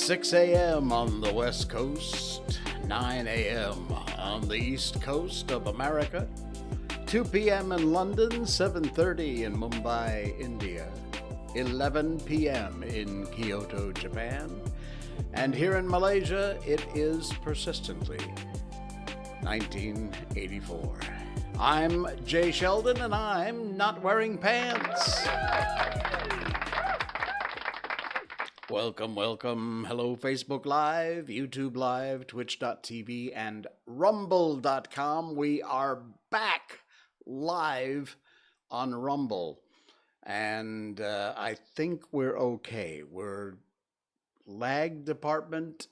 6 a.m. on the West Coast, 9 a.m. on the East Coast of America, 2 p.m. in London, 7:30 in Mumbai, India, 11 p.m. in Kyoto, Japan, and here in Malaysia, it is persistently 1984. I'm Jay Sheldon, and I'm not wearing pants. Welcome. Hello, Facebook Live, YouTube Live, Twitch.tv, and Rumble.com. We are back live on Rumble, and I think we're okay. We're lag department,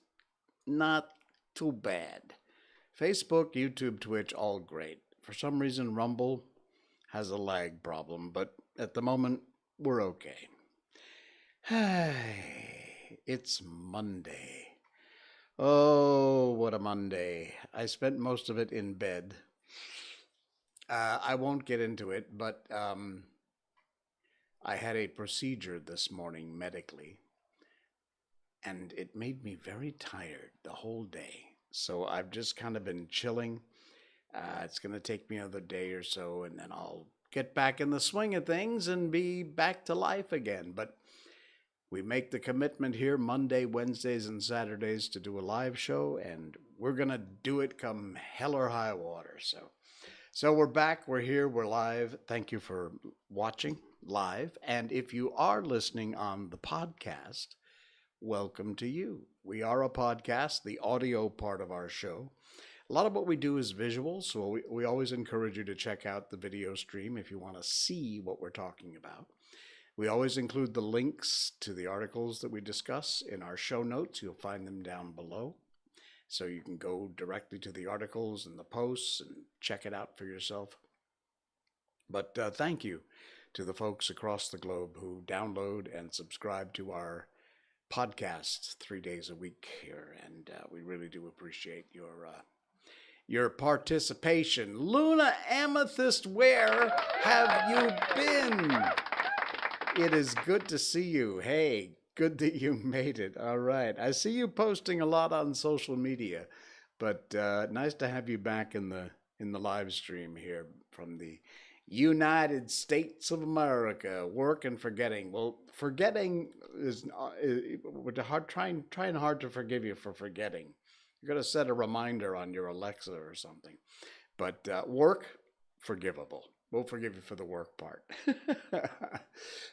not too bad. Facebook, YouTube, Twitch, all great. For some reason, Rumble has a lag problem, but at the moment, we're okay. It's Monday. Oh, what a Monday. I spent most of it in bed. I won't get into it, but I had a procedure this morning medically, and it made me very tired the whole day. So I've just kind of been chilling. It's going to take me another day or so, and then I'll get back in the swing of things and be back to life again. But we make the commitment here Monday, Wednesdays, and Saturdays to do a live show, and we're going to do it come hell or high water. So we're back, we're here, we're live. Thank you for watching live. And if you are listening on the podcast, welcome to you. We are a podcast, the audio part of our show. A lot of what we do is visual, so we always encourage you to check out the video stream if you want to see what we're talking about. We always include the links to the articles that we discuss in our show notes. You'll find them down below. So you can go directly to the articles and the posts and check it out for yourself. But thank you to the folks across the globe who download and subscribe to our podcast 3 days a week here. And we really do appreciate your participation. Luna Amethyst, where have you been? It is good to see you. Hey, good that you made it. All right. I see you posting a lot on social media, but nice to have you back in the live stream here from the United States of America. Work and forgetting. Well, forgetting is trying hard to forgive you for forgetting. You're going to set a reminder on your Alexa or something. But work, forgivable. We'll forgive you for the work part.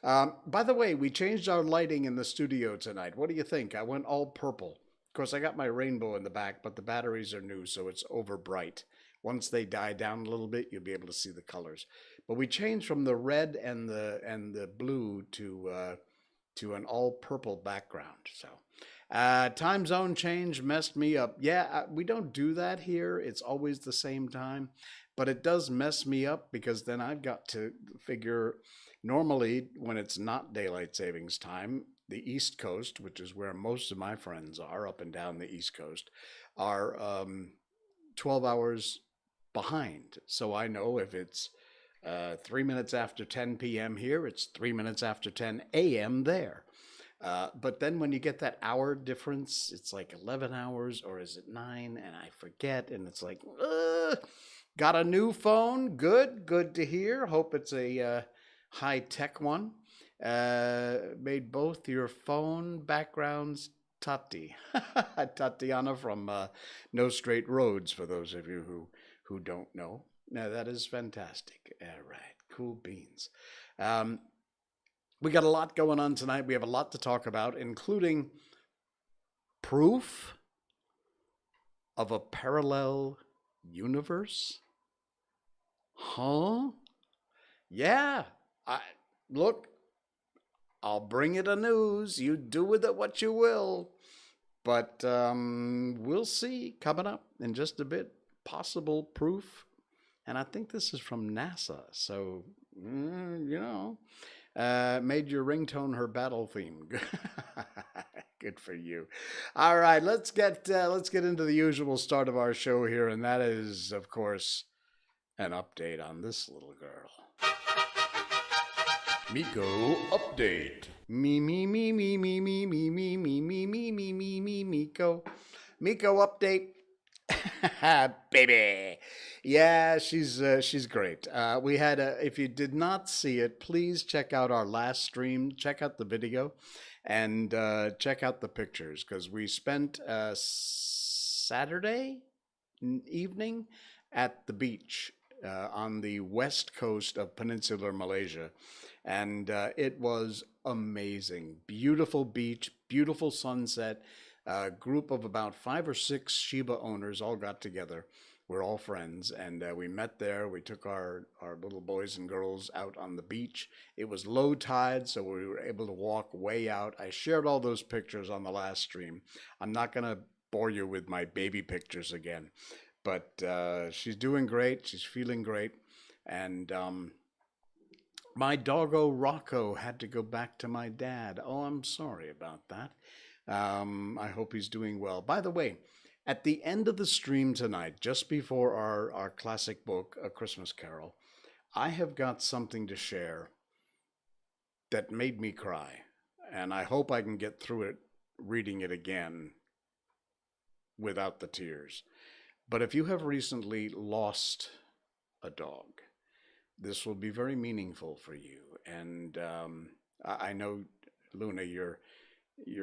By the way, we changed our lighting in the studio tonight. What do you think? I went all purple. Of course, I got my rainbow in the back, but the batteries are new, so it's over bright. Once they die down a little bit, you'll be able to see the colors. But we changed from the red and the blue to an all purple background. So time zone change messed me up. Yeah, we don't do that here. It's always the same time. But it does mess me up because then I've got to figure, normally when it's not daylight savings time, the East Coast, which is where most of my friends are up and down the East Coast, are 12 hours behind. So I know if it's 3 minutes after 10 p.m. here, it's 3 minutes after 10 a.m. there. But then when you get that hour difference, it's like 11 hours or is it 9? And I forget, and it's like, got a new phone. Good to hear. Hope it's a high-tech one. Made both your phone backgrounds Tati. Tatiana from No Straight Roads, for those of you who don't know. Now, that is fantastic. All right, cool beans. We got a lot going on tonight. We have a lot to talk about, including proof of a parallel universe? Huh? Yeah. Look, I'll bring you the news. You do with it what you will. But we'll see coming up in just a bit. Possible proof. And I think this is from NASA. So, made your ringtone her battle theme. Good for you. All right, let's get into the usual start of our show here, and that is, of course, an update on this little girl. Miko update. Miko. Miko update. Baby. Yeah, she's great. We had if you did not see it, please check out our last stream. Check out the video, and check out the pictures because we spent Saturday evening at the beach on the west coast of peninsular Malaysia. And it was amazing. Beautiful beach, beautiful sunset. A group of about 5 or 6 Shiba owners all got together. We're all friends, and we met there. We took our little boys and girls out on the beach. It was low tide, so we were able to walk way out. I shared all those pictures on the last stream. I'm not going to bore you with my baby pictures again, but she's doing great. She's feeling great. And my doggo Rocco had to go back to my dad. Oh, I'm sorry about that. I hope he's doing well. By the way, at the end of the stream tonight, just before our classic book, A Christmas Carol, I have got something to share that made me cry. And I hope I can get through it reading it again without the tears. But if you have recently lost a dog, this will be very meaningful for you. And I know, Luna, your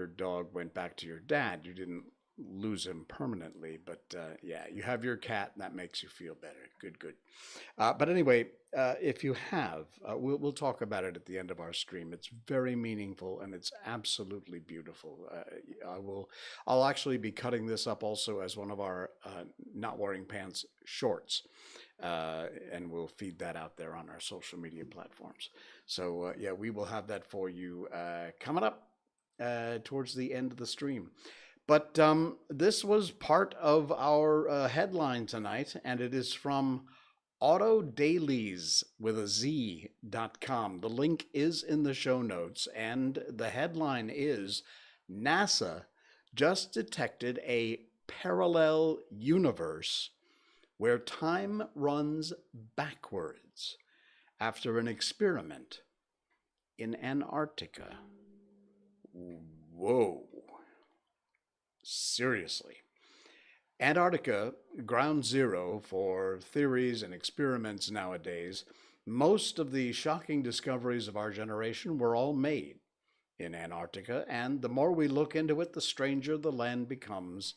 dog went back to your dad. You didn't lose him permanently, but yeah, you have your cat, and that makes you feel better. Good, good. But anyway, if you have, we'll talk about it at the end of our stream. It's very meaningful and it's absolutely beautiful. I'll actually be cutting this up also as one of our Not Wearing Pants shorts. And we'll feed that out there on our social media platforms. So yeah, we will have that for you coming up towards the end of the stream. But this was part of our headline tonight, and it is from autodailies with a Z.com. The link is in the show notes, and the headline is NASA just detected a parallel universe where time runs backwards after an experiment in Antarctica. Whoa. Seriously. Antarctica, ground zero for theories and experiments nowadays. Most of the shocking discoveries of our generation were all made in Antarctica, and the more we look into it, the stranger the land becomes,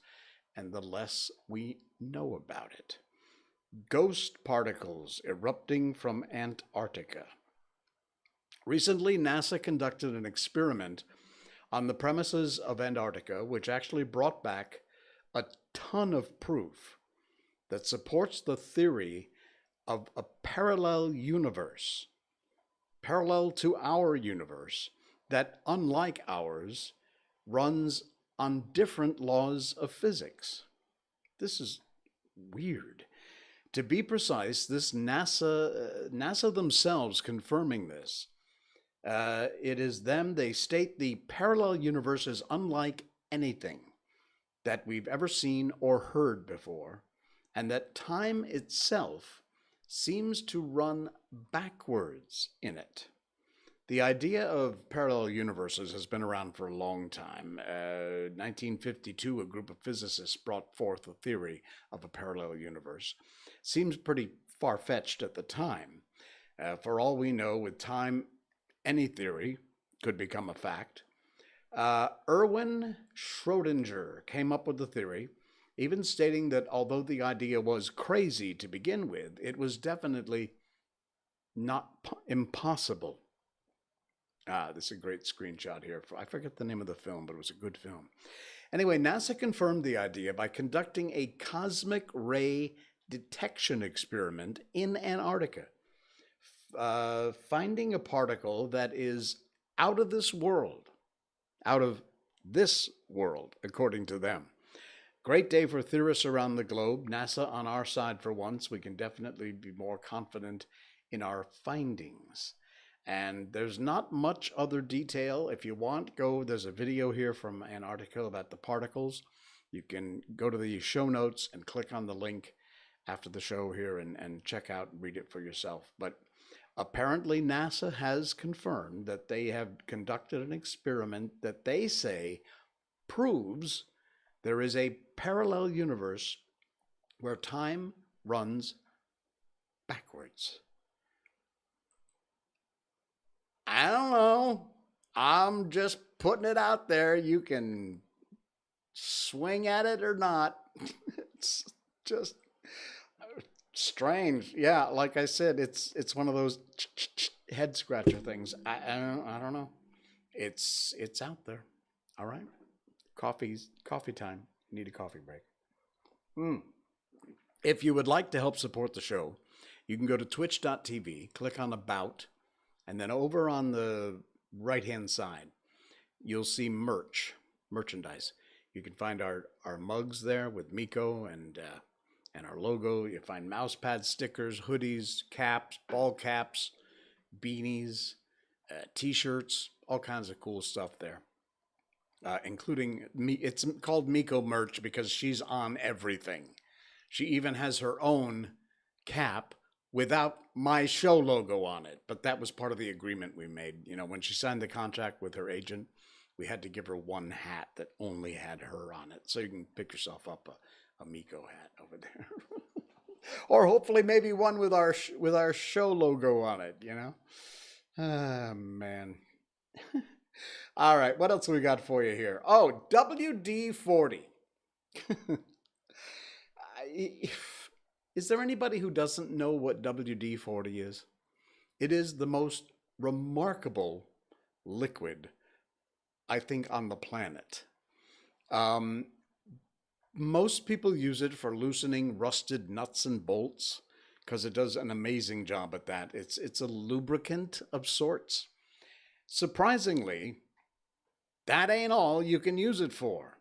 and the less we know about it. Ghost particles erupting from Antarctica. Recently, NASA conducted an experiment on the premises of Antarctica, which actually brought back a ton of proof that supports the theory of a parallel universe, parallel to our universe, that, unlike ours, runs on different laws of physics. This is weird. To be precise, this NASA themselves confirming this. It is them, they state the parallel universe is unlike anything that we've ever seen or heard before, and that time itself seems to run backwards in it. The idea of parallel universes has been around for a long time. 1952, a group of physicists brought forth a theory of a parallel universe. Seems pretty far-fetched at the time. For all we know, with time, any theory could become a fact. Erwin Schrödinger came up with the theory, even stating that although the idea was crazy to begin with, it was definitely not impossible. This is a great screenshot here. I forget the name of the film, but it was a good film. Anyway, NASA confirmed the idea by conducting a cosmic ray detection experiment in Antarctica, finding a particle that is out of this world, according to them. Great day for theorists around the globe. NASA on our side for once. We can definitely be more confident in our findings. And there's not much other detail. If you want, there's a video here from Antarctica about the particles. You can go to the show notes and click on the link after the show here and check out and read it for yourself. But apparently, NASA has confirmed that they have conducted an experiment that they say proves there is a parallel universe where time runs backwards. I don't know. I'm just putting it out there. You can swing at it or not. It's just strange. Yeah, like I said, it's one of those head scratcher things. I don't know. It's out there. All right. Coffee time. Need a coffee break. If you would like to help support the show, you can go to twitch.tv, click on About, and then over on the right-hand side, you'll see merchandise. You can find our mugs there with Miko and our logo. You find mouse pad stickers, hoodies, caps, ball caps, beanies, T-shirts, all kinds of cool stuff there. Including me, it's called Miko merch because she's on everything. She even has her own cap without my show logo on it. But that was part of the agreement we made. You know, when she signed the contract with her agent, we had to give her one hat that only had her on it. So you can pick yourself up a Miko hat over there. Or hopefully maybe one with our show logo on it, you know? Ah, man. All right, what else we got for you here? Oh, WD-40. Is there anybody who doesn't know what WD-40 is? It is the most remarkable liquid, I think, on the planet. Most people use it for loosening rusted nuts and bolts because it does an amazing job at that. It's a lubricant of sorts. Surprisingly, that ain't all you can use it for.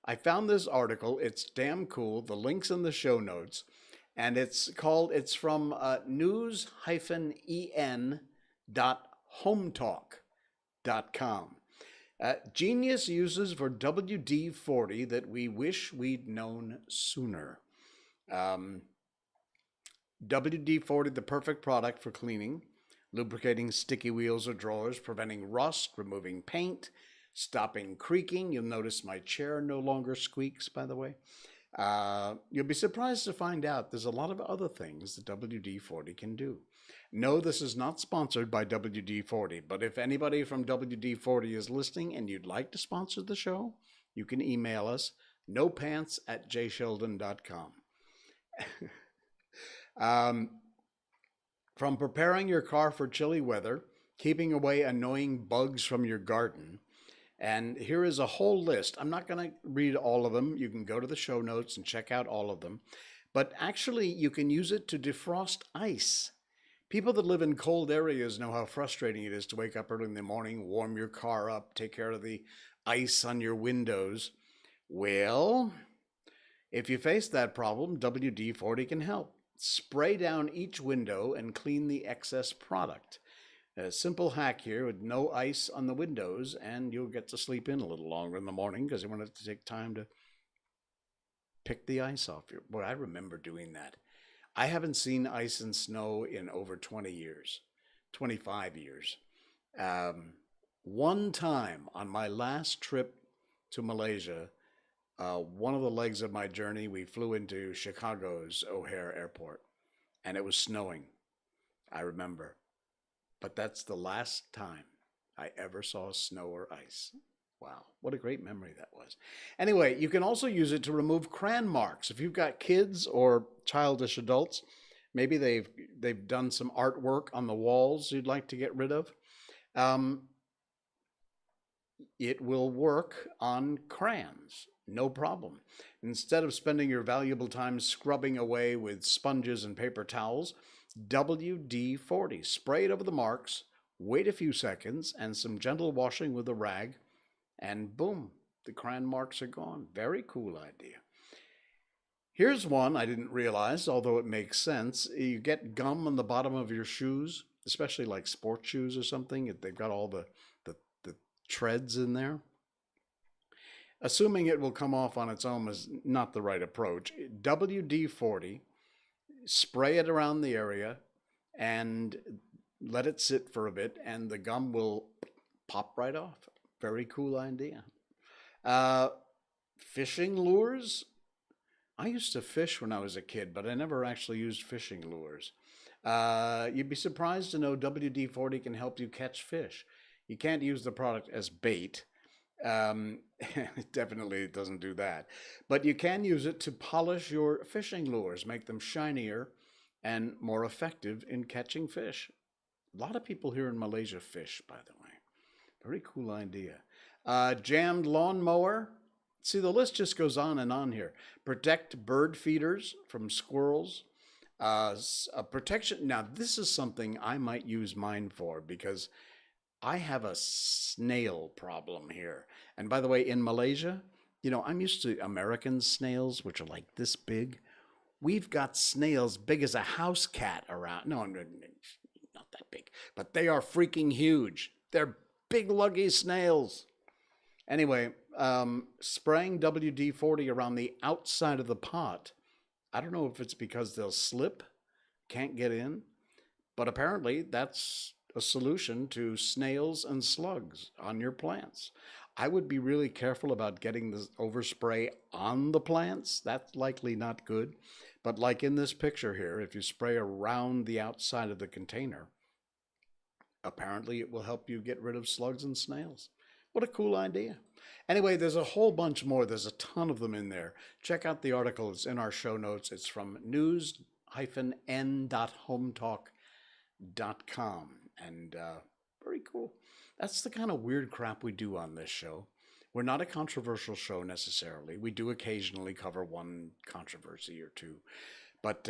I found this article. It's damn cool. The link's in the show notes. And it's from news-en.hometalk.com. Genius uses for WD-40 that we wish we'd known sooner. WD-40, the perfect product for cleaning, lubricating sticky wheels or drawers, preventing rust, removing paint, stopping creaking. You'll notice my chair no longer squeaks, by the way. You'll be surprised to find out there's a lot of other things that WD-40 can do. No, this is not sponsored by WD-40, but if anybody from WD-40 is listening and you'd like to sponsor the show, you can email us, nopants@jsheldon.com. From preparing your car for chilly weather, keeping away annoying bugs from your garden, and here is a whole list. I'm not going to read all of them. You can go to the show notes and check out all of them. But actually, you can use it to defrost ice. People that live in cold areas know how frustrating it is to wake up early in the morning, warm your car up, take care of the ice on your windows. Well, if you face that problem, WD-40 can help. Spray down each window and clean the excess product. A simple hack here with no ice on the windows, and you'll get to sleep in a little longer in the morning because you won't have to take time to pick the ice off your... Boy, I remember doing that. I haven't seen ice and snow in over 20 years, 25 years. One time on my last trip to Malaysia, one of the legs of my journey, we flew into Chicago's O'Hare Airport, and it was snowing. I remember. But that's the last time I ever saw snow or ice. Wow, what a great memory that was. Anyway, you can also use it to remove crayon marks. If you've got kids or childish adults, maybe they've done some artwork on the walls you'd like to get rid of. It will work on crayons, no problem. Instead of spending your valuable time scrubbing away with sponges and paper towels, WD-40. Spray it over the marks, wait a few seconds, and some gentle washing with a rag, and boom, the crayon marks are gone. Very cool idea. Here's one I didn't realize, although it makes sense. You get gum on the bottom of your shoes, especially like sports shoes or something. They've got all the treads in there. Assuming it will come off on its own is not the right approach. WD-40 spray it around the area, and let it sit for a bit, and the gum will pop right off. Very cool idea. Uh, Fishing lures. I used to fish when I was a kid, but I never actually used fishing lures. You'd be surprised to know WD-40 can help you catch fish. You can't use the product as bait. It definitely doesn't do that. But you can use it to polish your fishing lures, make them shinier and more effective in catching fish. A lot of people here in Malaysia fish, by the way. Very cool idea. Jammed lawnmower. See, the list just goes on and on here. Protect bird feeders from squirrels. Protection. Now, this is something I might use mine for because I have a snail problem here. And by the way, in Malaysia, I'm used to American snails, which are like this big. We've got snails big as a house cat around. No, not that big, but they are freaking huge. They're big, luggy snails. Anyway, spraying WD-40 around the outside of the pot. I don't know if it's because they'll slip, can't get in, but apparently that's a solution to snails and slugs on your plants. I would be really careful about getting the overspray on the plants. That's likely not good. But like in this picture here, if you spray around the outside of the container, apparently it will help you get rid of slugs and snails. What a cool idea. Anyway, there's a whole bunch more. There's a ton of them in there. Check out the article. It's in our show notes. It's from news-n.hometalk.com. And very cool. That's the kind of weird crap we do on this show. We're not a controversial show necessarily. We do occasionally cover one controversy or two. But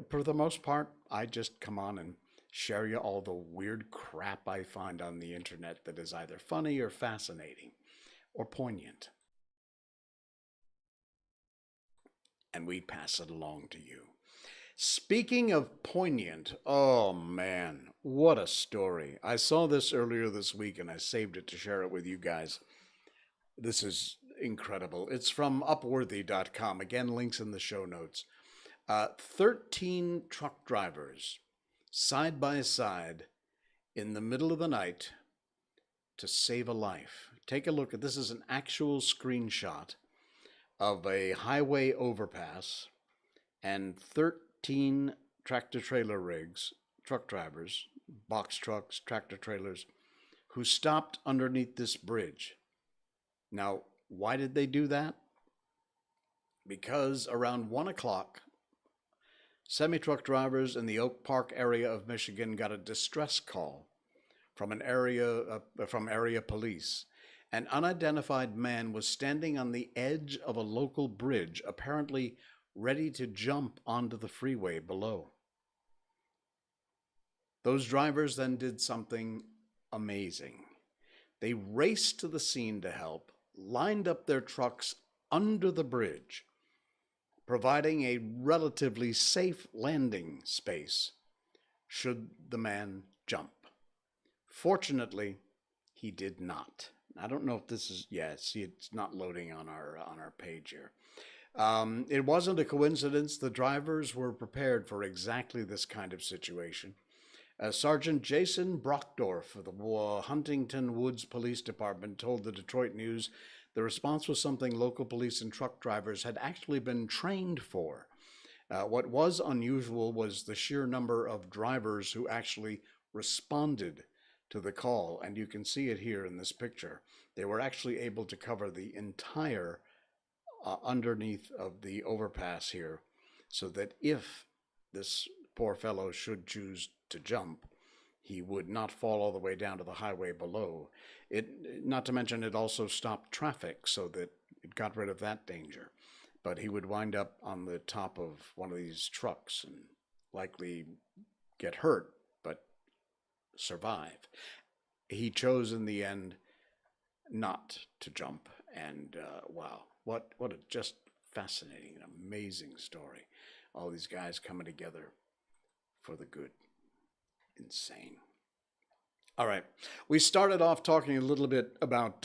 for the most part, I just come on and share you all the weird crap I find on the internet that is either funny or fascinating or poignant. And we pass it along to you. Speaking of poignant, oh man, what a story. I saw this earlier this week and I saved it to share it with you guys. This is incredible. It's from upworthy.com. Again, links in the show notes. 13 truck drivers side by side in the middle of the night to save a life. Take a look at this. Is an actual screenshot of a highway overpass and 13 tractor trailer rigs, truck drivers, box trucks, tractor trailers, who stopped underneath this bridge. Now, why did they do that? Because around 1 o'clock, semi-truck drivers in the Oak Park area of Michigan got a distress call from area police. An unidentified man was standing on the edge of a local bridge, apparently ready to jump onto the freeway below. Those drivers then did something amazing. They raced to the scene to help, lined up their trucks under the bridge, providing a relatively safe landing space should the man jump. Fortunately, he did not. I don't know if this is, see, it's not loading on our page here. It wasn't a coincidence. The drivers were prepared for exactly this kind of situation. Sergeant Jason Brockdorf of the Huntington Woods Police Department told the Detroit News the response was something local police and truck drivers had actually been trained for. What was unusual was the sheer number of drivers who actually responded to the call, and you can see it here in this picture. They were actually able to cover the entire underneath of the overpass here, so that if this poor fellow should choose to jump, he would not fall all the way down to the highway below. Not to mention it also stopped traffic, so that it got rid of that danger. But he would wind up on the top of one of these trucks and likely get hurt, but survive. He chose in the end not to jump, and wow, what a just fascinating and amazing story. All these guys coming together for the good. Insane. All right, we started off talking a little bit about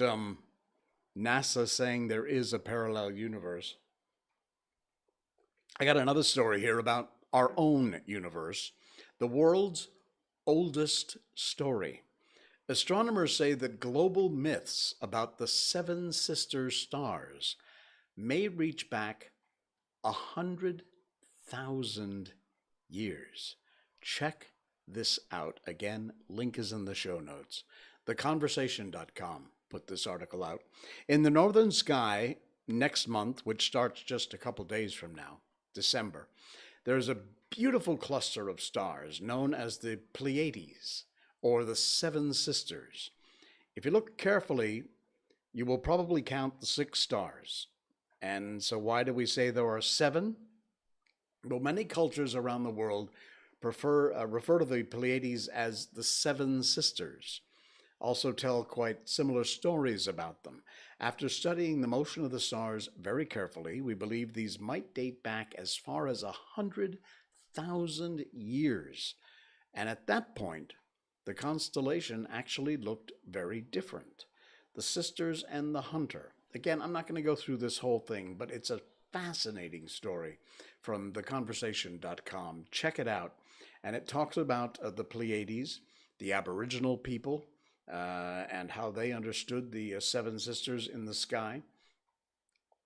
NASA saying there is a parallel universe. I got another story here about our own universe, the world's oldest story. Astronomers say that global myths about the seven sister stars may reach back 100,000 years. Check this out. Again, link is in the show notes. Theconversation.com put this article out. In the northern sky next month, which starts just a couple days from now, December, there's a beautiful cluster of stars known as the Pleiades, or the Seven Sisters. If you look carefully, you will probably count the 6 stars. And so why do we say there are 7? Well, many cultures around the world refer to the Pleiades as the Seven Sisters, also tell quite similar stories about them. After studying the motion of the stars very carefully, we believe these might date back as far as 100,000 years. And at that point, the constellation actually looked very different. The Sisters and the Hunter. Again, I'm not going to go through this whole thing, but it's a fascinating story from theconversation.com. Check it out. And it talks about the Pleiades, the Aboriginal people, and how they understood the 7 sisters in the sky.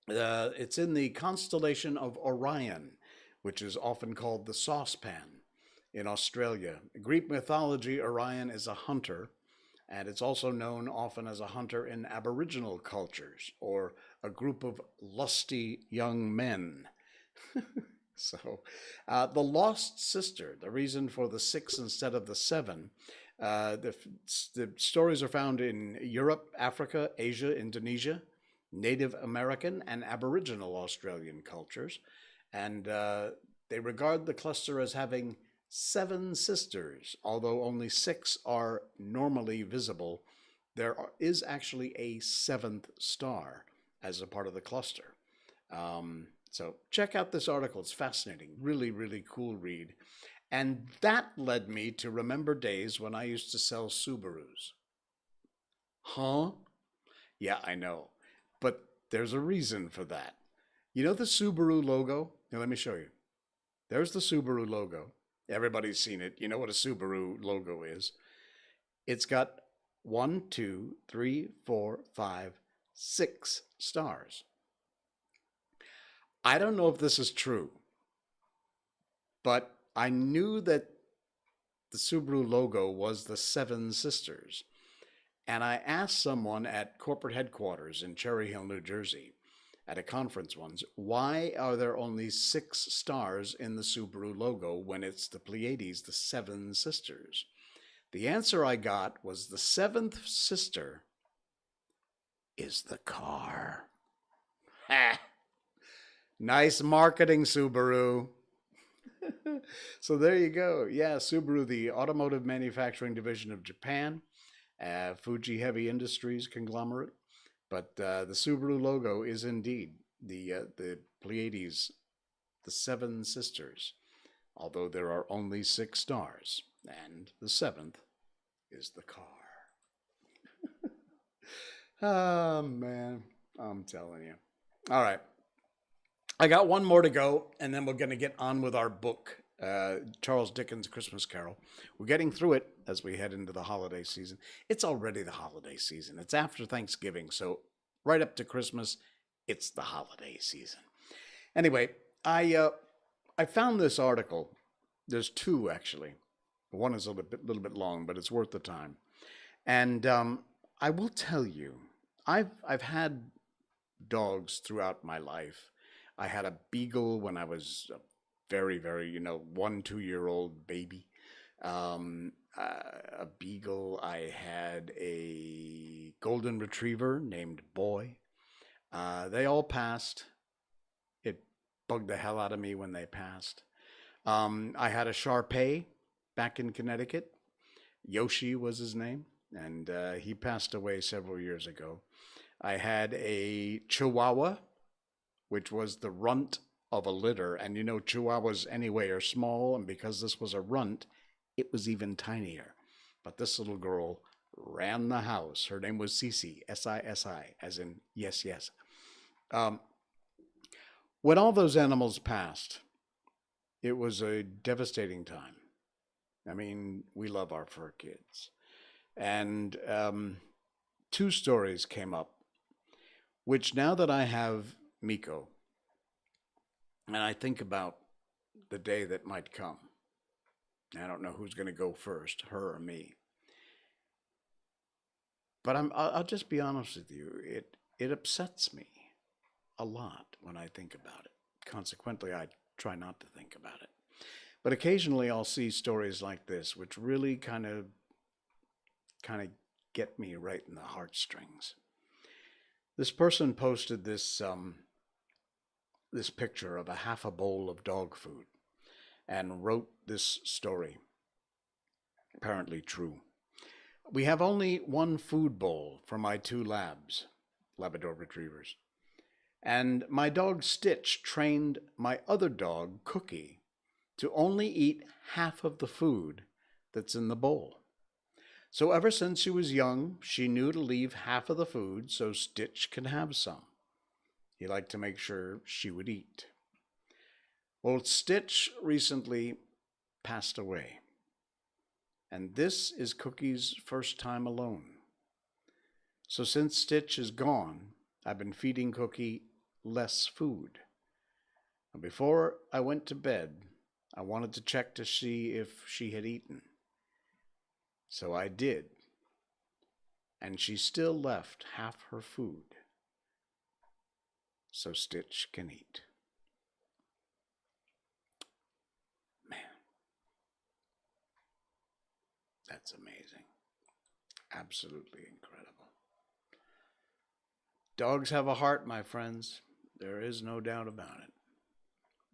It's in the Constellation of Orion, which is often called the saucepan in Australia. In Greek mythology, Orion is a hunter, and it's also known often as a hunter in Aboriginal cultures, or a group of lusty young men. So, the lost sister, the reason for the 6 instead of the 7, the stories are found in Europe, Africa, Asia, Indonesia, Native American, and Aboriginal Australian cultures. And they regard the cluster as having 7 sisters, although only 6 are normally visible. There is actually a 7th star as a part of the cluster. So check out this article. It's fascinating. Really, really cool read. And that led me to remember days when I used to sell Subarus. Huh? Yeah, I know. But there's a reason for that. You know the Subaru logo? Now, let me show you. There's the Subaru logo. Everybody's seen it. You know what a Subaru logo is. It's got 1, 2, 3, 4, 5, 6 stars. I don't know if this is true, but I knew that the Subaru logo was the 7 sisters. And I asked someone at corporate headquarters in Cherry Hill, New Jersey, at a conference once, why are there only 6 stars in the Subaru logo when it's the Pleiades, the 7 sisters? The answer I got was the 7th sister is the car. Ha! Nice marketing, Subaru. So there you go. Yeah, Subaru, the automotive manufacturing division of Japan, Fuji Heavy Industries conglomerate. But the Subaru logo is indeed the Pleiades, the 7 sisters, although there are only 6 stars, and the 7th is the car. Oh, man, I'm telling you. All right. I got one more to go, and then we're going to get on with our book, Charles Dickens' Christmas Carol. We're getting through it as we head into the holiday season. It's already the holiday season. It's after Thanksgiving, so right up to Christmas, it's the holiday season. Anyway, I found this article. There's 2, actually. One is a little bit long, but it's worth the time. And I will tell you, I've had dogs throughout my life. I had a beagle when I was a very, very, 1-2-year-old baby. A beagle. I had a golden retriever named Boy. They all passed. It bugged the hell out of me when they passed. I had a Shar-Pei back in Connecticut. Yoshi was his name, and he passed away several years ago. I had a Chihuahua, which was the runt of a litter. And Chihuahuas anyway are small, and because this was a runt, it was even tinier. But this little girl ran the house. Her name was Sisi, S-I-S-I, as in yes, yes. When all those animals passed, It was a devastating time. I mean, we love our fur kids. And two stories came up, which now that I have Miko, and I think about the day that might come, I don't know who's going to go first, her or me. But I'll just be honest with you. It upsets me a lot when I think about it. Consequently, I try not to think about it. But occasionally I'll see stories like this, which really kind of get me right in the heartstrings. This person posted this picture of a half a bowl of dog food and wrote this story. Apparently true. We have only one food bowl for my two labs, Labrador retrievers. And my dog Stitch trained my other dog, Cookie, to only eat half of the food that's in the bowl. So ever since she was young, she knew to leave half of the food so Stitch can have some. He liked to make sure she would eat. Well, Stitch recently passed away. And this is Cookie's first time alone. So since Stitch is gone, I've been feeding Cookie less food. And before I went to bed, I wanted to check to see if she had eaten. So I did. And she still left half her food so Stitch can eat. Man, that's amazing. Absolutely incredible. Dogs have a heart, my friends. There is no doubt about it.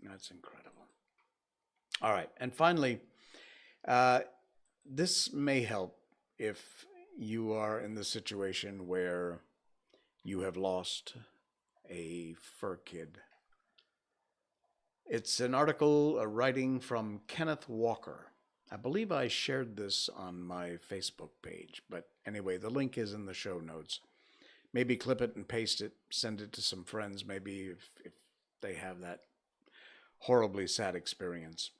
That's incredible. All right. And finally, this may help if you are in the situation where you have lost a fur kid. It's an article, a writing from Kenneth Walker. I believe I shared this on my Facebook page, but anyway, the link is in the show notes. Maybe clip it and paste it, send it to some friends, maybe if they have that horribly sad experience.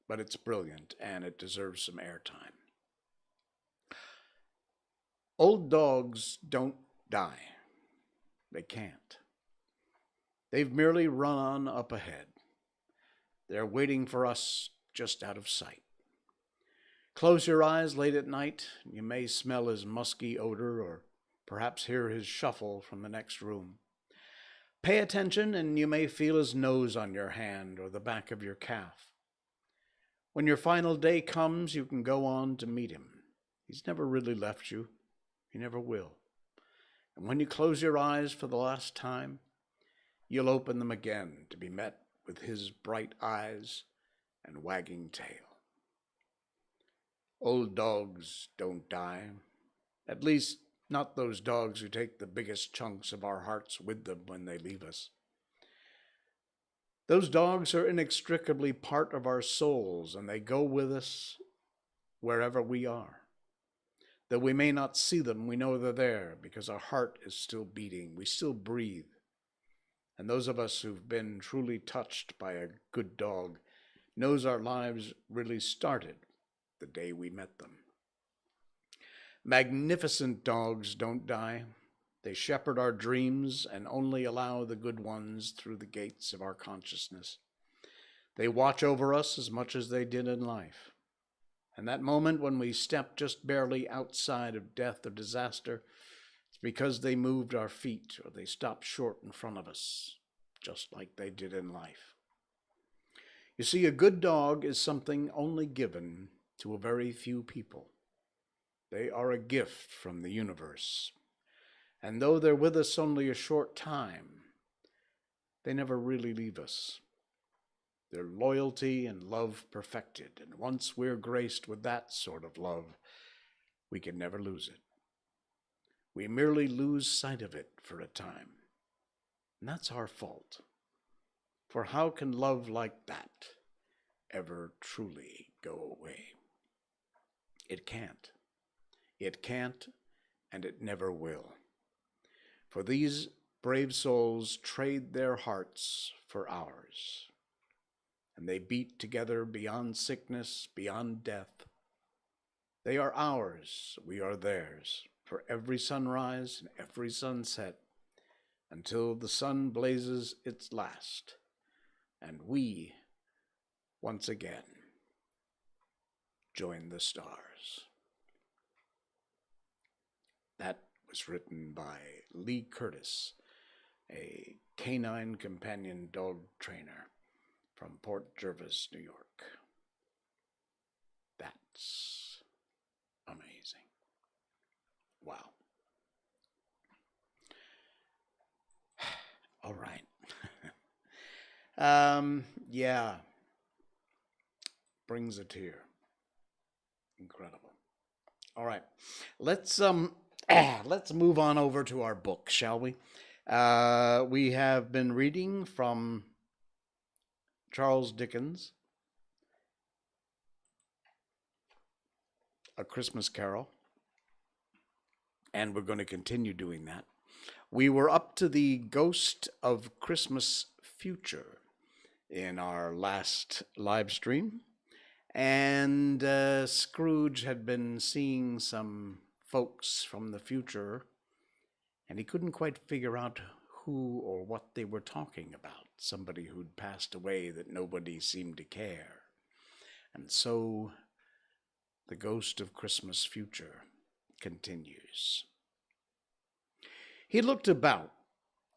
But it's brilliant, and it deserves some airtime. Old dogs don't die. They can't. They've merely run on up ahead. They're waiting for us just out of sight. Close your eyes late at night, and you may smell his musky odor or perhaps hear his shuffle from the next room. Pay attention, and you may feel his nose on your hand or the back of your calf. When your final day comes, you can go on to meet him. He's never really left you. He never will. And when you close your eyes for the last time, you'll open them again to be met with his bright eyes and wagging tail. Old dogs don't die. At least, not those dogs who take the biggest chunks of our hearts with them when they leave us. Those dogs are inextricably part of our souls, and they go with us wherever we are. Though we may not see them, we know they're there because our heart is still beating. We still breathe. And those of us who've been truly touched by a good dog knows our lives really started the day we met them. Magnificent dogs don't die. They shepherd our dreams and only allow the good ones through the gates of our consciousness. They watch over us as much as they did in life. And that moment when we step just barely outside of death or disaster, it's because they moved our feet or they stopped short in front of us, just like they did in life. You see, a good dog is something only given to a very few people. They are a gift from the universe. And though they're with us only a short time, they never really leave us. Their loyalty and love perfected, and once we're graced with that sort of love, we can never lose it. We merely lose sight of it for a time, and that's our fault. For how can love like that ever truly go away? It can't. It can't, and it never will. For these brave souls trade their hearts for ours. and they beat together beyond sickness, beyond death. They are ours, we are theirs, for every sunrise and every sunset, until the sun blazes its last, and we, once again, join the stars. That was written by Lee Curtis, a canine companion dog trainer from Port Jervis, New York. That's amazing. Wow. All right. Yeah. Brings a tear. Incredible. All right. Let's move on over to our book, shall we? We have been reading from Charles Dickens' A Christmas Carol, and we're going to continue doing that. We were up to the Ghost of Christmas Future in our last live stream, and Scrooge had been seeing some folks from the future, and he couldn't quite figure out who or what they were talking about. Somebody who'd passed away that nobody seemed to care. And so the Ghost of Christmas Future continues. He looked about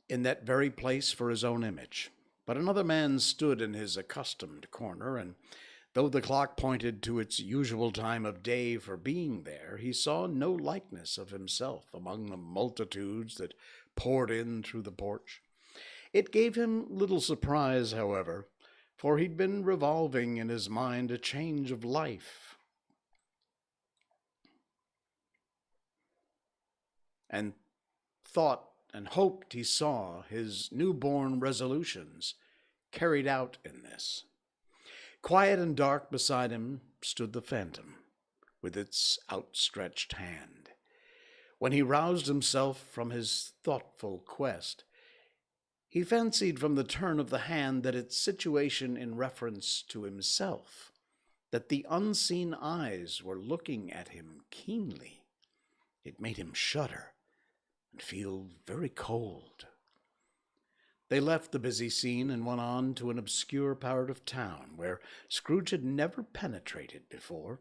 in that very place for his own image, but another man stood in his accustomed corner, and though the clock pointed to its usual time of day for being there, he saw no likeness of himself among the multitudes that poured in through the porch. It gave him little surprise, however, for he'd been revolving in his mind a change of life, and thought and hoped he saw his newborn resolutions carried out in this. Quiet and dark beside him stood the phantom, with its outstretched hand. When he roused himself from his thoughtful quest, he fancied from the turn of the hand that its situation in reference to himself, that the unseen eyes were looking at him keenly. It made him shudder and feel very cold. They left the busy scene and went on to an obscure part of town where Scrooge had never penetrated before,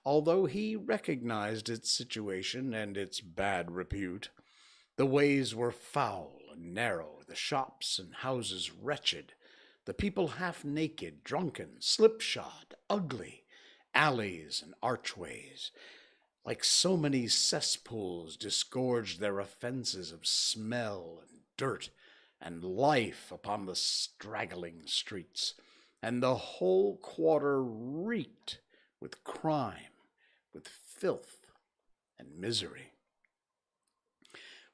although he recognized its situation and its bad repute. The ways were foul and narrow, the shops and houses wretched, the people half naked, drunken, slipshod, ugly, alleys and archways, like so many cesspools, disgorged their offenses of smell and dirt and life upon the straggling streets, and the whole quarter reeked with crime, with filth and misery.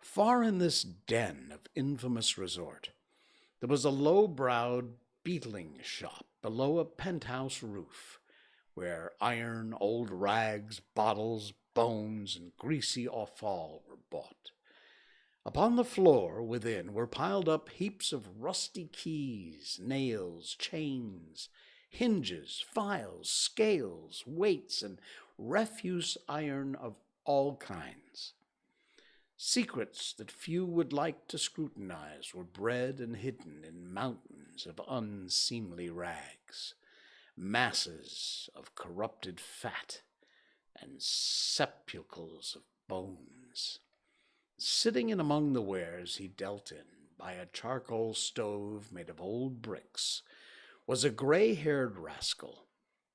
Far in this den of infamous resort, there was a low-browed beetling shop below a penthouse roof, where iron, old rags, bottles, bones, and greasy offal were bought. Upon the floor within were piled up heaps of rusty keys, nails, chains, hinges, files, scales, weights, and refuse iron of all kinds. Secrets that few would like to scrutinize were bred and hidden in mountains of unseemly rags, masses of corrupted fat, and sepulchres of bones. Sitting in among the wares he dealt in, by a charcoal stove made of old bricks, was a gray-haired rascal,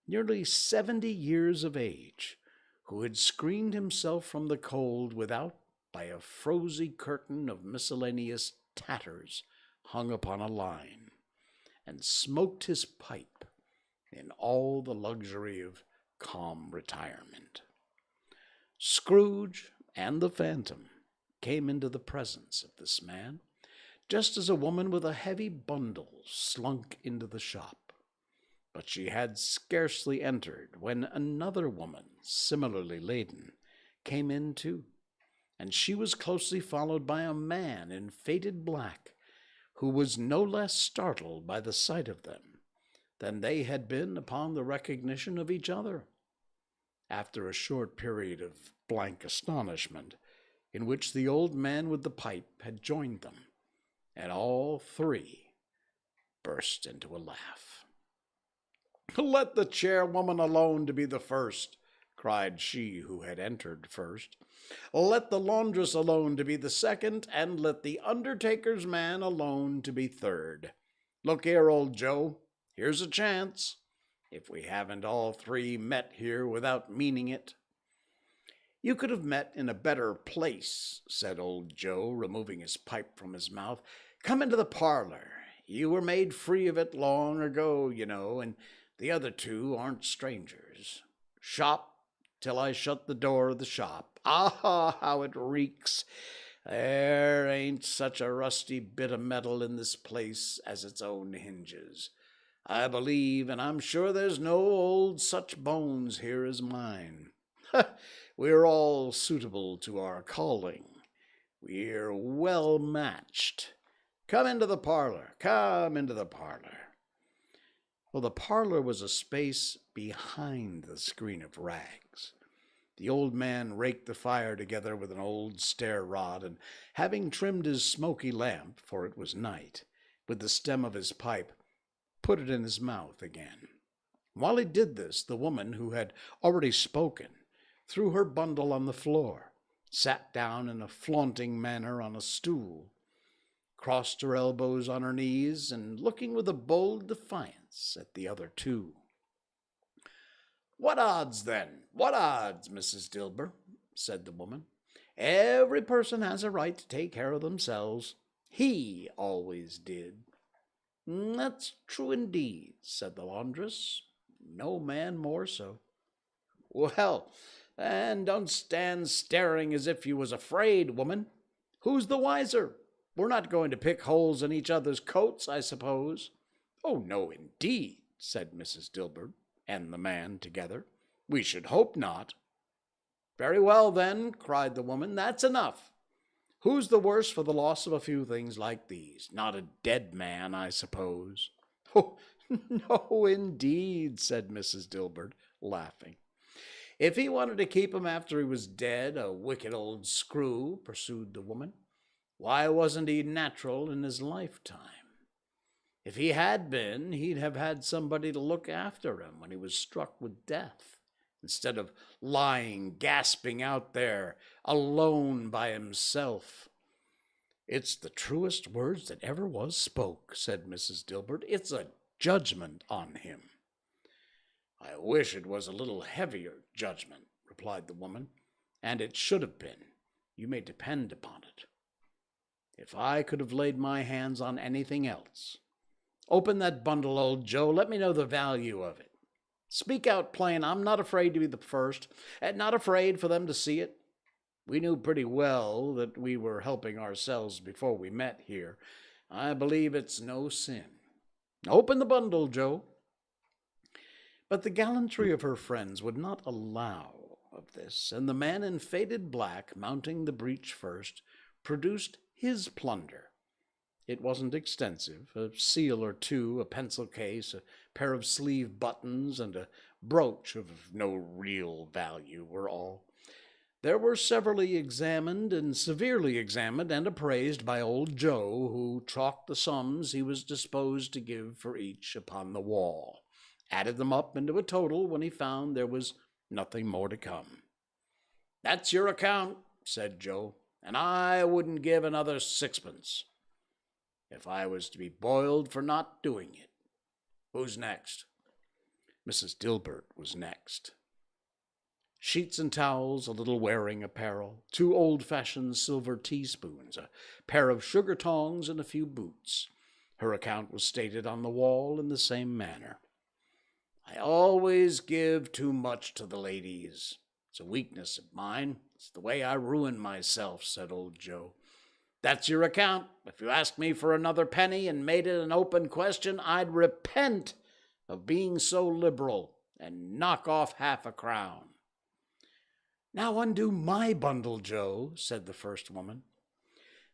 nearly 70 years of age, who had screened himself from the cold without by a frosy curtain of miscellaneous tatters hung upon a line, and smoked his pipe in all the luxury of calm retirement. Scrooge and the phantom came into the presence of this man, just as a woman with a heavy bundle slunk into the shop. But she had scarcely entered when another woman, similarly laden, came in too, and she was closely followed by a man in faded black, who was no less startled by the sight of them than they had been upon the recognition of each other. After a short period of blank astonishment, in which the old man with the pipe had joined them, and all three burst into a laugh. "Let the chairwoman alone to be the first," cried she who had entered first. "Let the laundress alone to be the second, and let the undertaker's man alone to be third. Look here, old Joe, here's a chance, if we haven't all three met here without meaning it." "You could have met in a better place," said old Joe, removing his pipe from his mouth. "Come into the parlor. You were made free of it long ago, you know, and the other two aren't strangers. Shop till I shut the door of the shop. Ah, how it reeks! There ain't such a rusty bit of metal in this place as its own hinges. I believe, and I'm sure there's no old such bones here as mine. We're all suitable to our calling. We're well matched. Come into the parlor. Come into the parlor." Well, the parlor was a space behind the screen of rags. The old man raked the fire together with an old stair rod, and having trimmed his smoky lamp, for it was night, with the stem of his pipe, put it in his mouth again. While he did this, the woman who had already spoken threw her bundle on the floor, sat down in a flaunting manner on a stool, crossed her elbows on her knees, and looking with a bold defiance at the other two. "What odds, then? What odds, Mrs. Dilber?" said the woman. "Every person has a right to take care of themselves. He always did." "That's true indeed," said the laundress. "No man more so." "Well, then don't stand staring as if you was afraid, woman. Who's the wiser? We're not going to pick holes in each other's coats, I suppose." "Oh, no, indeed," said Mrs. Dilber and the man together. "We should hope not." "Very well, then," cried the woman, "that's enough. Who's the worse for the loss of a few things like these? Not a dead man, I suppose." "Oh, no, indeed," said Mrs. Dilbert, laughing. "If he wanted to keep him after he was dead, a wicked old screw," pursued the woman, "why wasn't he natural in his lifetime? If he had been, he'd have had somebody to look after him when he was struck with death, instead of lying gasping out there alone by himself." "It's the truest words that ever was spoke," said Mrs. Dilbert. "It's a judgment on him." "I wish it was a little heavier judgment," replied the woman, "and it should have been. You may depend upon it. If I could have laid my hands on anything else. Open that bundle, old Joe. Let me know the value of it. Speak out plain. I'm not afraid to be the first, and not afraid for them to see it. We knew pretty well that we were helping ourselves before we met here. I believe it's no sin. Open the bundle, Joe." But the gallantry of her friends would not allow of this, and the man in faded black, mounting the breach first, produced his plunder. It wasn't extensive. A seal or two, a pencil case, a pair of sleeve buttons, and a brooch of no real value were all. There were severally examined and severely examined and appraised by old Joe, who chalked the sums he was disposed to give for each upon the wall, added them up into a total when he found there was nothing more to come. "That's your account," said Joe, "and I wouldn't give another sixpence if I was to be boiled for not doing it. Who's next?" Mrs. Dilbert was next. Sheets and towels, a little wearing apparel, 2 old-fashioned silver teaspoons, a pair of sugar tongs, and a few boots. Her account was stated on the wall in the same manner. "I always give too much to the ladies. It's a weakness of mine. It's the way I ruin myself," said old Joe. "That's your account. If you asked me for another penny and made it an open question, I'd repent of being so liberal and knock off half a crown." "Now undo my bundle, Joe," said the first woman.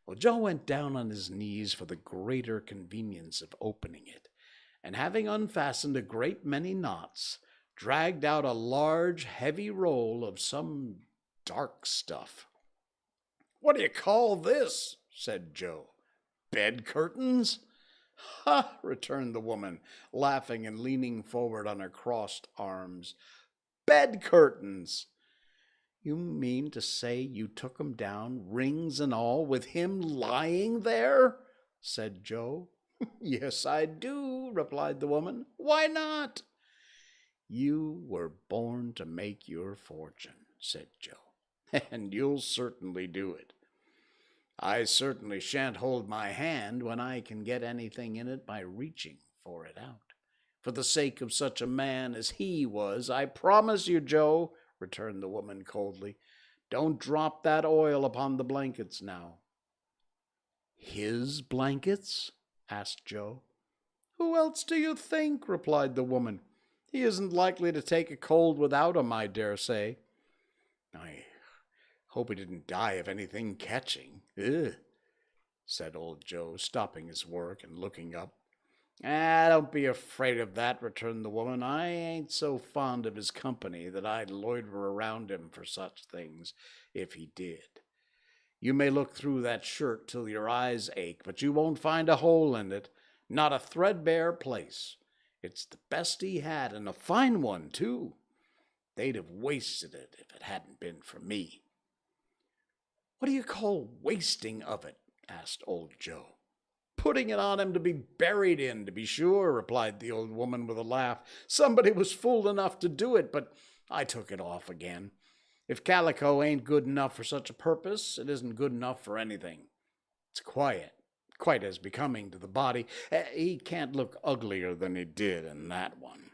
Well, Joe went down on his knees for the greater convenience of opening it, and having unfastened a great many knots, dragged out a large, heavy roll of some dark stuff. "What do you call this?" said Joe. "Bed curtains?" "Ha!" returned the woman, laughing and leaning forward on her crossed arms. "Bed curtains! You mean to say you took 'em down, rings and all, with him lying there?" said Joe. "Yes, I do," replied the woman. "Why not?" "You were born to make your fortune," said Joe, "and you'll certainly do it. I certainly shan't hold my hand when I can get anything in it by reaching for it out. For the sake of such a man as he was, I promise you, Joe," returned the woman coldly. "Don't drop that oil upon the blankets now." "His blankets?" asked Joe. "Who else do you think?" replied the woman. "He isn't likely to take a cold without 'em, I dare say." "I hope he didn't die of anything catching. Ugh," said old Joe, stopping his work and looking up. Don't be afraid of that," returned the woman. "I ain't so fond of his company that I'd loiter around him for such things, if he did. You may look through that shirt till your eyes ache, but you won't find a hole in it, not a threadbare place. It's the best he had, and a fine one, too. They'd have wasted it if it hadn't been for me." "What do you call wasting of it?" asked old Joe. "Putting it on him to be buried in, to be sure," replied the old woman with a laugh. "Somebody was fool enough to do it, but I took it off again. If calico ain't good enough for such a purpose, it isn't good enough for anything. It's quite as becoming to the body. He can't look uglier than he did in that one."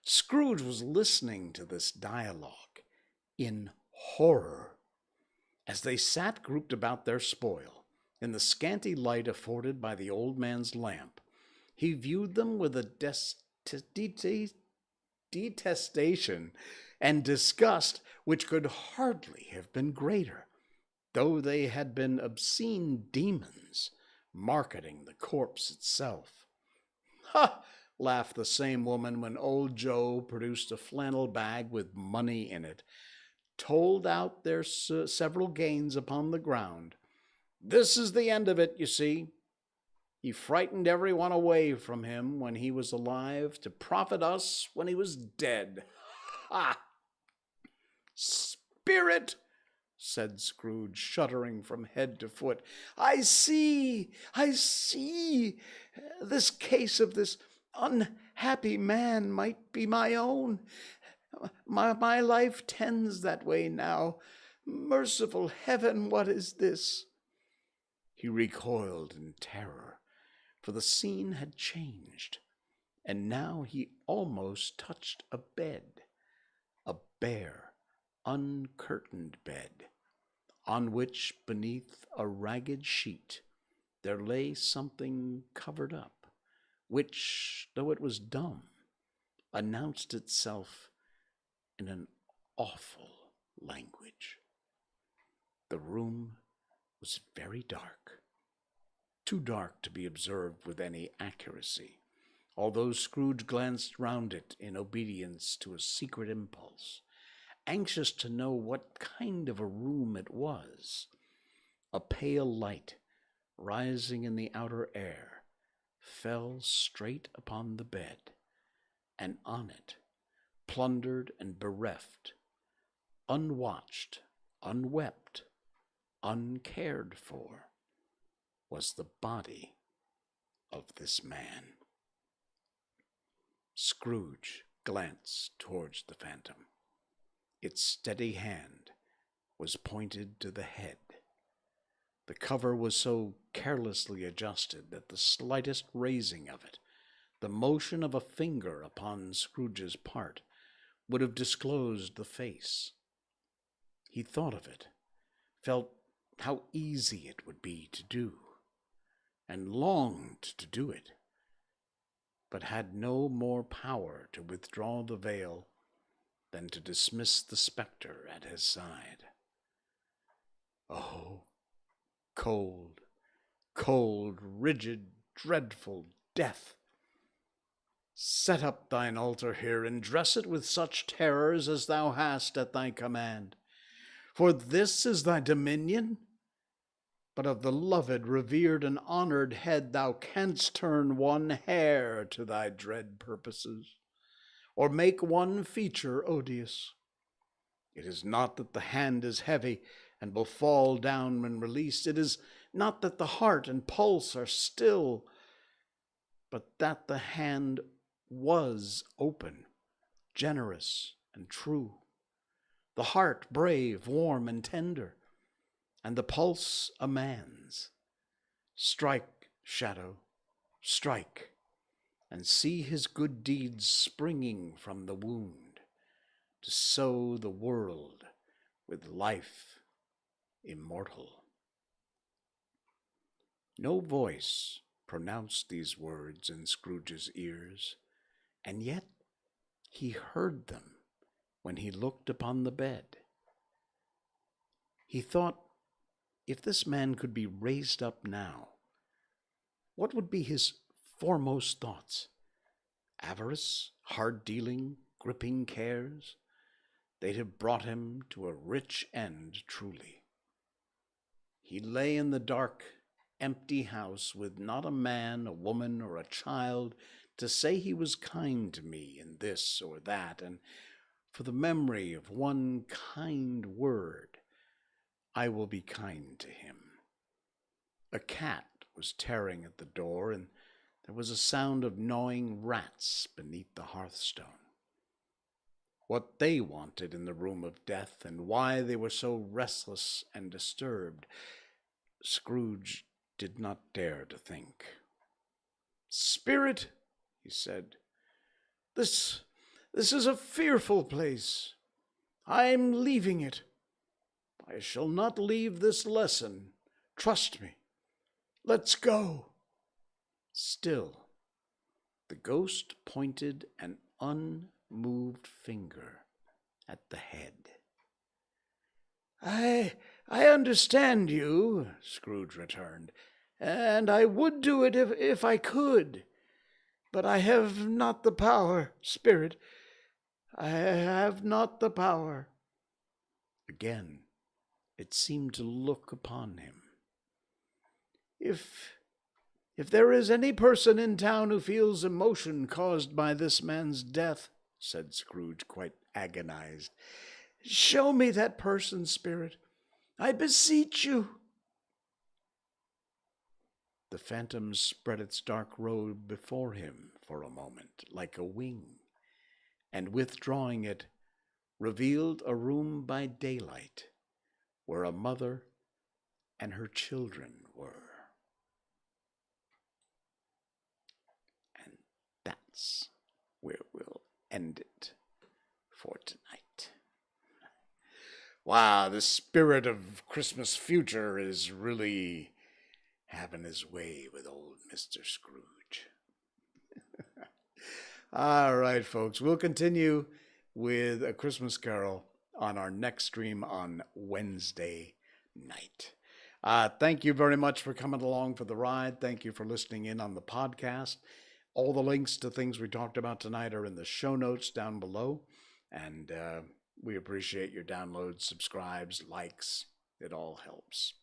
Scrooge was listening to this dialogue in horror. As they sat grouped about their spoil, in the scanty light afforded by the old man's lamp, he viewed them with a detestation and disgust which could hardly have been greater, though they had been obscene demons marketing the corpse itself. "Ha!" laughed the same woman when old Joe produced a flannel bag with money in it, told out their several gains upon the ground. "This is the end of it, you see. He frightened everyone away from him when he was alive to profit us when he was dead. Ha!" "Spirit!" said Scrooge, shuddering from head to foot. I see! This case of this unhappy man might be my own. My life tends that way now. Merciful heaven, what is this?" He recoiled in terror, for the scene had changed, and now he almost touched a bed, a bare, uncurtained bed, on which, beneath a ragged sheet, there lay something covered up, which, though it was dumb, announced itself in an awful language. The room was very dark, too dark to be observed with any accuracy, although Scrooge glanced round it in obedience to a secret impulse, anxious to know what kind of a room it was. A pale light, rising in the outer air, fell straight upon the bed, and on it, plundered and bereft, unwatched, unwept, uncared for, was the body of this man. Scrooge glanced towards the phantom. Its steady hand was pointed to the head. The cover was so carelessly adjusted that the slightest raising of it, the motion of a finger upon Scrooge's part, would have disclosed the face. He thought of it, felt how easy it would be to do, and longed to do it, but had no more power to withdraw the veil than to dismiss the spectre at his side. Oh, cold, cold, rigid, dreadful death! Set up thine altar here, and dress it with such terrors as thou hast at thy command. For this is thy dominion. But of the loved, revered, and honored head thou canst turn one hair to thy dread purposes, or make one feature odious. It is not that the hand is heavy and will fall down when released. It is not that the heart and pulse are still, but that the hand was open, generous, and true. The heart brave, warm, and tender, and the pulse a man's. Strike, shadow, strike, and see his good deeds springing from the wound, to sow the world with life immortal. No voice pronounced these words in Scrooge's ears, and yet he heard them when he looked upon the bed. He thought, if this man could be raised up now, what would be his foremost thoughts? Avarice, hard-dealing, gripping cares? They'd have brought him to a rich end, truly. He lay in the dark, empty house with not a man, a woman, or a child to say he was kind to me in this or that, and for the memory of one kind word, I will be kind to him. A cat was tearing at the door, and there was a sound of gnawing rats beneath the hearthstone. What they wanted in the room of death, and why they were so restless and disturbed, Scrooge did not dare to think. "Spirit," he said, this is a fearful place. I am leaving it. I shall not leave this lesson. Trust me. Let's go." Still, the ghost pointed an unmoved finger at the head. I understand you," Scrooge returned, "and I would do it if I could. But I have not the power, Spirit. I have not the power." Again, it seemed to look upon him. If there is any person in town who feels emotion caused by this man's death," said Scrooge, quite agonized, "show me that person, Spirit. I beseech you." The phantom spread its dark robe before him for a moment, like a wing, and withdrawing it, revealed a room by daylight, where a mother and her children were. And that's where we'll end it for tonight. Wow, the spirit of Christmas future is really having his way with old Mr. Scrooge. All right, folks, we'll continue with A Christmas Carol on our next stream on Wednesday night. Thank you very much for coming along for the ride. Thank you for listening in on the podcast. All the links to things we talked about tonight are in the show notes down below, and we appreciate your downloads, subscribes, likes. It all helps.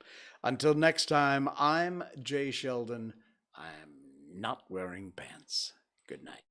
Until next time, I'm Jay Sheldon. I'm not wearing pants. Good night.